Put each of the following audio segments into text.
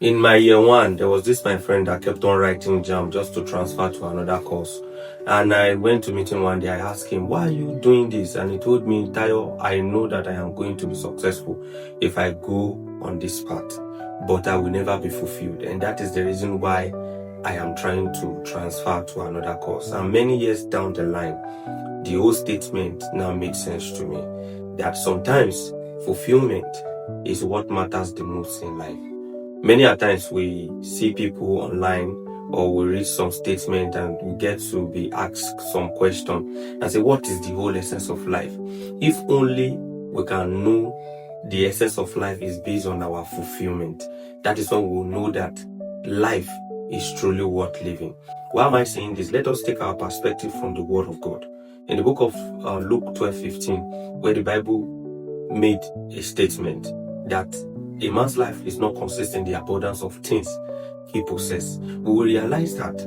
In my year one, there was this my friend that kept on writing jam just to transfer to another course. And I went to meet him one day. I asked him, why are you doing this? And he told me, Tayo, I know that I am going to be successful if I go on this path, but I will never be fulfilled. And that is the reason why I am trying to transfer to another course. And many years down the line, the whole statement now makes sense to me that sometimes fulfillment is what matters the most in life. Many a times we see people online or we read some statement and we get to be asked some question and say, what is the whole essence of life? If only we can know the essence of life is based on our fulfillment. That is when we will know that life is truly worth living. Why am I saying this? Let us take our perspective from the Word of God. In the book of Luke 12:15, where the Bible made a statement that a man's life is not consistent in the abundance of things he possesses, we will realize that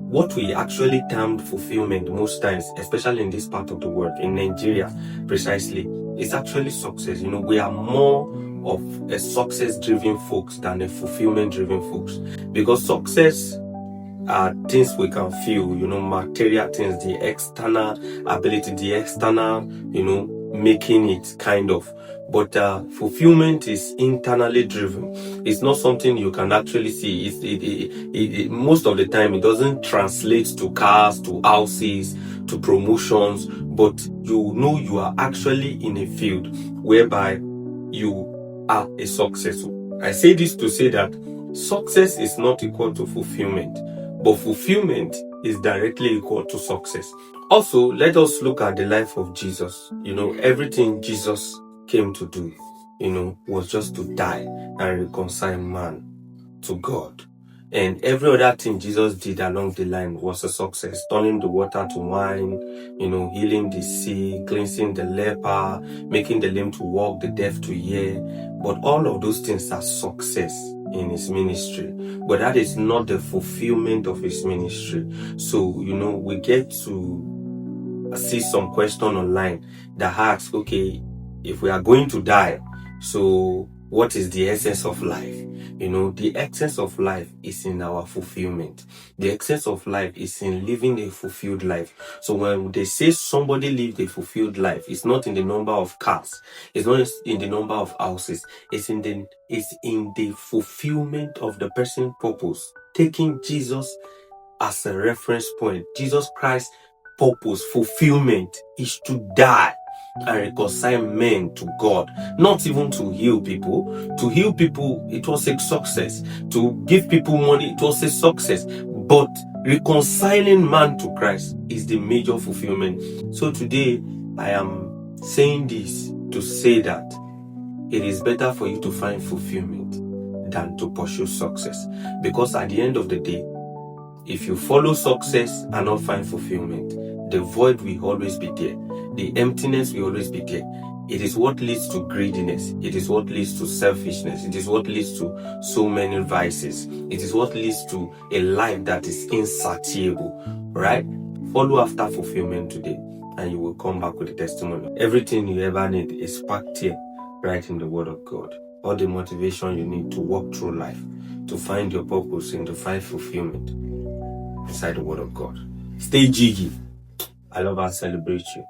what we actually termed fulfillment most times, especially in this part of the world, in Nigeria precisely, is actually success. We are more of a success-driven folks than a fulfillment-driven folks, because success are things we can feel, material things, the external ability, the external, making it kind of. But fulfillment is internally driven. It's not something you can actually see. It most of the time, it doesn't translate to cars, to houses, to promotions, but you are actually in a field whereby you are a success. I say this to say that success is not equal to fulfillment, but fulfillment is directly equal to success. Also, let us look at the life of Jesus. Everything Jesus came to do, was just to die and reconcile man to God. And every other thing Jesus did along the line was a success. Turning the water to wine, healing the sick, cleansing the leper, making the lame to walk, the deaf to hear. But all of those things are success in his ministry. But that is not the fulfillment of his ministry. So, we get to see some question online that asks, okay, if we are going to die, so what is the essence of life? The essence of life is in our fulfillment. The essence of life is in living a fulfilled life. So when they say somebody lived a fulfilled life, it's not in the number of cars, it's not in the number of houses, it's in the fulfillment of the person's purpose. Taking Jesus as a reference point, Jesus Christ's purpose, fulfillment, is to die and reconcile men to God, not even to heal people. To heal people, it was a success. To give people money, it was a success. But reconciling man to Christ is the major fulfillment. So today, I am saying this to say that it is better for you to find fulfillment than to pursue success. Because at the end of the day, if you follow success and not find fulfillment, the void will always be there. The emptiness will always be there. It is what leads to greediness. It is what leads to selfishness. It is what leads to so many vices. It is what leads to a life that is insatiable, right? Follow after fulfillment today, and you will come back with a testimony. Everything you ever need is packed here, right in the Word of God. All the motivation you need to walk through life, to find your purpose and to find fulfillment inside the Word of God. Stay jiggy. I love and celebrate you.